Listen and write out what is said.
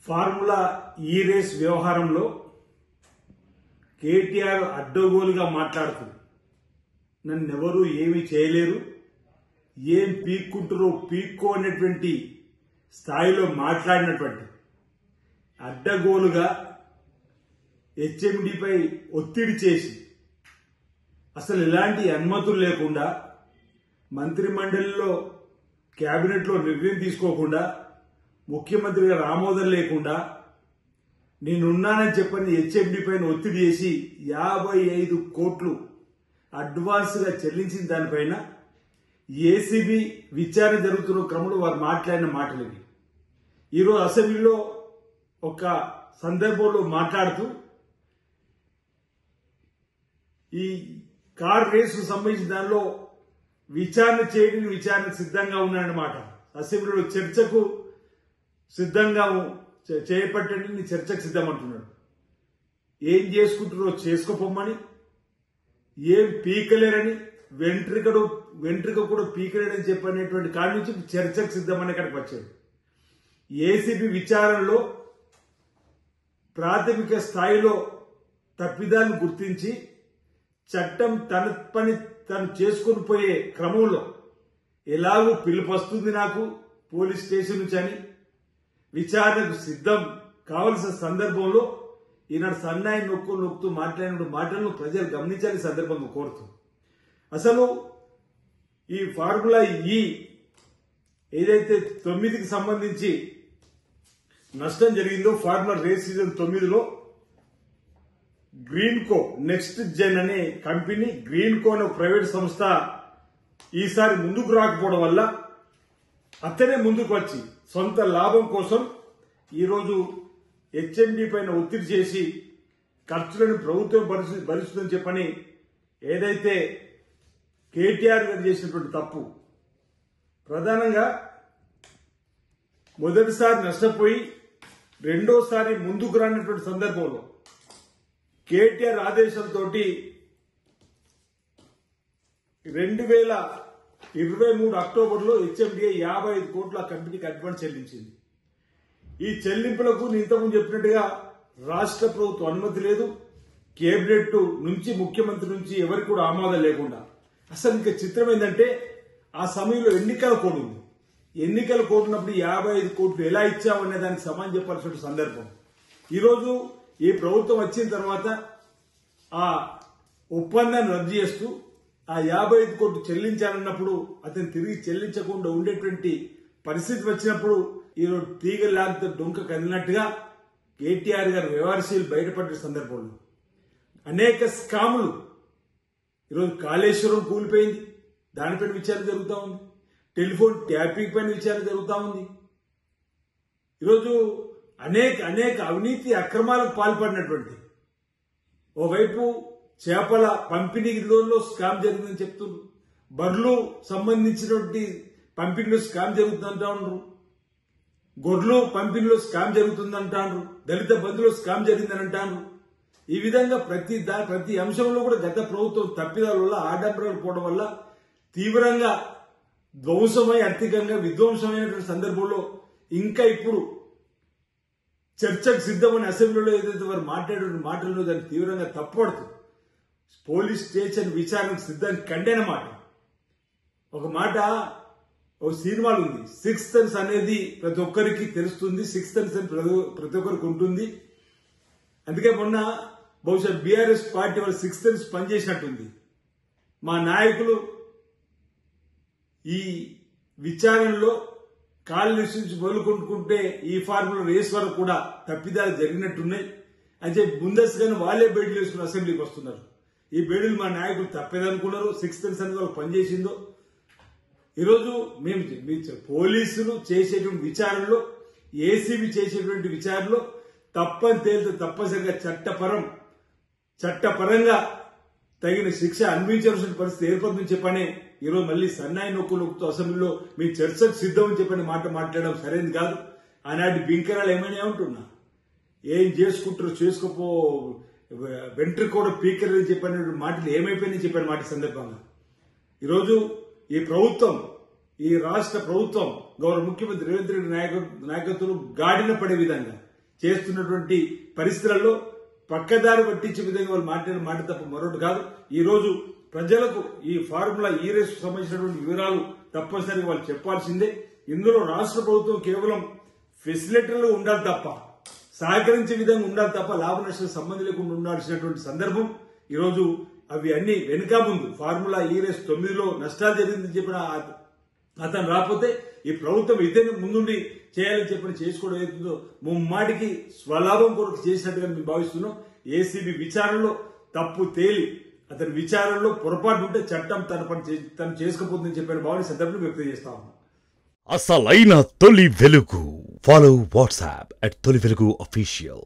Formula ఈ race వ్యవహారంలో కేటీఆర్ అడ్డగోలుగా మాట్లాడుతూ నన్నెవరూ ఏమీ చేయలేరు, ఏం పీక్కుంటారో పీక్కో అనేటువంటి స్థాయిలో మాట్లాడినటువంటి అడ్డగోలుగా హెచ్ఎండిపై ఒత్తిడి చేసి అసలు ఎలాంటి అనుమతులు లేకుండా మంత్రిమండలిలో కేబినెట్లో నిర్ణయం తీసుకోకుండా ముఖ్యమంత్రి గారు ఆమోదం లేకుండా నేనున్నానని చెప్పని హెచ్ఎండి పైన ఒత్తిడి చేసి 55 కోట్లు అడ్వాన్స్ గా చెల్లించిన దానిపైన ఏసీబీ విచారణ జరుగుతున్న క్రమంలో వారు మాట్లాడిన మాటలు ఇవి. ఈరోజు అసెంబ్లీలో ఒక సందర్భంలో మాట్లాడుతూ ఈ కార్ రేసు సంబంధించిన దానిలో విచారణ చేయడానికి విచారణకు సిద్ధంగా ఉన్నాడనమాట. అసెంబ్లీలో చర్చకు సిద్ధంగా చేపట్టండి, చర్చకు సిద్ధమంటున్నాడు. ఏం చేసుకుంటున్నారో చేసుకోపోమ్మని, ఏం పీకలేరని, వెంట్రిక కూడా పీకలేరని చెప్పనేటువంటి కాడి నుంచి చర్చకు సిద్ధమని అక్కడికి వచ్చాడు. ఏసీబీ విచారణలో ప్రాథమిక స్థాయిలో తప్పిదాన్ని గుర్తించి చట్టం తన పని తను చేసుకుని పోయే క్రమంలో ఎలాగూ పిలుపు వస్తుంది నాకు పోలీస్ స్టేషన్ నుంచి అని విచారణకు సిద్ధం కావలసిన సందర్భంలో ఈనాడు సన్నాయి నొక్కుతూ మాట్లాడిన మాటలను ప్రజలు గమనించాలని సందర్భంగా కోరుతూ, అసలు ఈ ఫార్ములా ఈ ఏదైతే 9కి సంబంధించి నష్టం జరిగిందో, ఫార్ములా రేస్ సీజన్ 9లో గ్రీన్కో నెక్స్ట్ జెన్ అనే కంపెనీ, గ్రీన్కో అనే ప్రైవేట్ సంస్థ ఈసారి ముందుకు రాకపోవడం వల్ల అతనే ముందుకు వచ్చి సొంత లాభం కోసం ఈరోజు హెచ్ఎండి పైన ఒత్తిడి చేసి ఖర్చులను ప్రభుత్వం భరిస్తుందని చెప్పని ఏదైతే కేటీఆర్ గారు చేసినటువంటి తప్పు, ప్రధానంగా మొదటిసారి నష్టపోయి రెండోసారి ముందుకు రానటువంటి సందర్భంలో కేటీఆర్ ఆదేశాలతో 2023 అక్టోబర్లో హెచ్ఎండిఏ 55 కోట్ల కంపెనీకి అడ్వాన్స్ చెల్లించింది. ఈ చెల్లింపులకు ఇంతకుముందు చెప్పినట్టుగా రాష్ట్ర ప్రభుత్వం అనుమతి లేదు, కేబినెట్ నుంచి ముఖ్యమంత్రి నుంచి ఎవరికి కూడా ఆమోదం లేకుండా. అసలు ఇంకా చిత్రం ఏంటంటే ఆ సమయంలో ఎన్నికల కోడ్ ఉంది. ఎన్నికల కోడ్ ఉన్నప్పుడు 55 కోట్లు ఎలా ఇచ్చామనే దానికి సమానం చెప్పాల్సిన సందర్భం. ఈరోజు ఈ ప్రభుత్వం వచ్చిన తర్వాత ఆ ఒప్పందాన్ని రద్దు చేస్తూ ఆ 55 కోట్లు చెల్లించాలన్నప్పుడు అతను తిరిగి చెల్లించకుండా ఉండేటువంటి పరిస్థితి వచ్చినప్పుడు ఈరోజు తీగ లాంటి డొంక కదిలినట్టుగా కేటీఆర్ గారు వ్యవహారశీలు బయటపడ్డ సందర్భంలో అనేక స్కాములు, ఈరోజు కాళేశ్వరం కూలిపోయింది, దానిపైన విచారణ జరుగుతూ ఉంది. టెలిఫోన్ ట్యాపింగ్ పైన విచారణ జరుగుతూ ఉంది. ఈరోజు అనేక అవినీతి అక్రమాలకు పాల్పడినటువంటి, ఓవైపు చేపల పంపిణీలో స్కామ్ జరిగిందని చెప్తున్నారు, బర్రెలు సంబంధించినటువంటి పంపిణీలో స్కామ్ జరుగుతుందంటా ఉన్నారు, గొర్రెలు పంపిణీలో స్కామ్ జరుగుతుందంటారు, దళిత బంధులో స్కామ్ జరిగిందని అంటారు. ఈ విధంగా ప్రతి అంశంలో కూడా గత ప్రభుత్వం తప్పిదాల వల్ల, ఆడంబరాలు పోవడం వల్ల తీవ్రంగా ధ్వంసమై ఆర్థికంగా విధ్వంసమైనటువంటి సందర్భంలో ఇంకా ఇప్పుడు చర్చకు సిద్ధమని అసెంబ్లీలో ఏదైతే వారు మాట్లాడిన మాటల్లో దాన్ని తీవ్రంగా తప్పుపడుతుంది. పోలీస్ స్టేషన్ విచారణకు సిద్ధాన్ని కండేనమాట. ఒక మాట, ఒక సినిమాలు ఉంది, 6th సెన్స్ అనేది ప్రతి ఒక్కరికి తెలుస్తుంది, 6th సెన్స్ అని ప్రతి ఒక్కరికి ఉంటుంది. అందుకే మొన్న బహుశా బీఆర్ఎస్ పార్టీ వాళ్ళు 6th సెన్స్ పనిచేసినట్టుంది. మా నాయకులు ఈ విచారణలో కాళ్ళు నుంచి మొదలుకొంటుకుంటే ఈ ఫార్ములా రేస్ వరకు కూడా తప్పిదాలు జరిగినట్టున్నాయి అని చెప్పి ముందస్తుగానే వాళ్ళే బేడీలు వేసుకుని అసెంబ్లీకి వస్తున్నారు. ఈ బేడీలు మా నాయకులు తప్పేదనుకున్నారు, 6th సెన్స్ అనేది వాళ్ళు పనిచేసిందో. ఈరోజు మేము పోలీసులు చేసేటువంటి విచారణలో, ఏసీబీ చేసేటువంటి విచారణలో తప్పని తేలితే తప్పనిసరిగా చట్టపరంగా తగిన శిక్ష అనుభవించాల్సిన పరిస్థితి ఏర్పడుతుందని చెప్పనే ఈరోజు మళ్ళీ సన్నాయి నొక్కుతూ అసెంబ్లీలో మీ చర్చకు సిద్ధం అని చెప్పని మాట్లాడడం సరైనది కాదు. ఆనాటి బింకరాలు ఏమైనా ఉంటున్నా, ఏం చేసుకుంటారో చేసుకోపో, వెంట్రుక కూడా పీకర్ అని చెప్పిన మాటలు ఏమైపోయినాయని చెప్పిన మాట సందర్భంగా ఈరోజు ఈ రాష్ట్ర ప్రభుత్వం గౌరవ ముఖ్యమంత్రి రేవంత్ రెడ్డి నాయకత్వంలో గాడిన పడే విధంగా చేస్తున్నటువంటి పరిస్థితులలో పక్కదారి పట్టించే విధంగా వాళ్ళు మాట్లాడిన మాట తప్ప మరొకటి కాదు. ఈ రోజు ప్రజలకు ఈ ఫార్ములా ఈ రేసు సంబంధించినటువంటి వివరాలు తప్పనిసరిగా వాళ్ళు చెప్పాల్సిందే. ఇందులో రాష్ట్ర ప్రభుత్వం కేవలం ఫెసిలిటీలు ఉండాలి తప్ప, సహకరించే విధంగా ఉండాలి తప్ప లాభ నష్ట సంబంధం లేకుండా ఉండాల్సినటువంటి సందర్భం. ఈరోజు అవి అన్ని వెనుక ముందు ఫార్ములా ఈ రేసు 9లో నష్టాలు జరిగిందని చెప్పిన అతను రాకపోతే ఈ ప్రభుత్వం ఇతని ముందుండి చేయాలని చెప్పని చేసుకోవడం ఏదో ముమ్మాటికి స్వలాభం కొరకు చేసినట్టుగా మేము భావిస్తున్నాం. ఏసీబీ విచారణలో తప్పు తేలి అతని విచారణలో పొరపాటు ఉంటే చట్టం తన పని తను చేసుకుపోతుందని చెప్పిన భావన సందర్భంలో వ్యక్తం చేస్తా ఉన్నాం. అసలైన తొలి వెలుగు. ఫాలో వాట్సాప్ @తొలి వెలుగు official.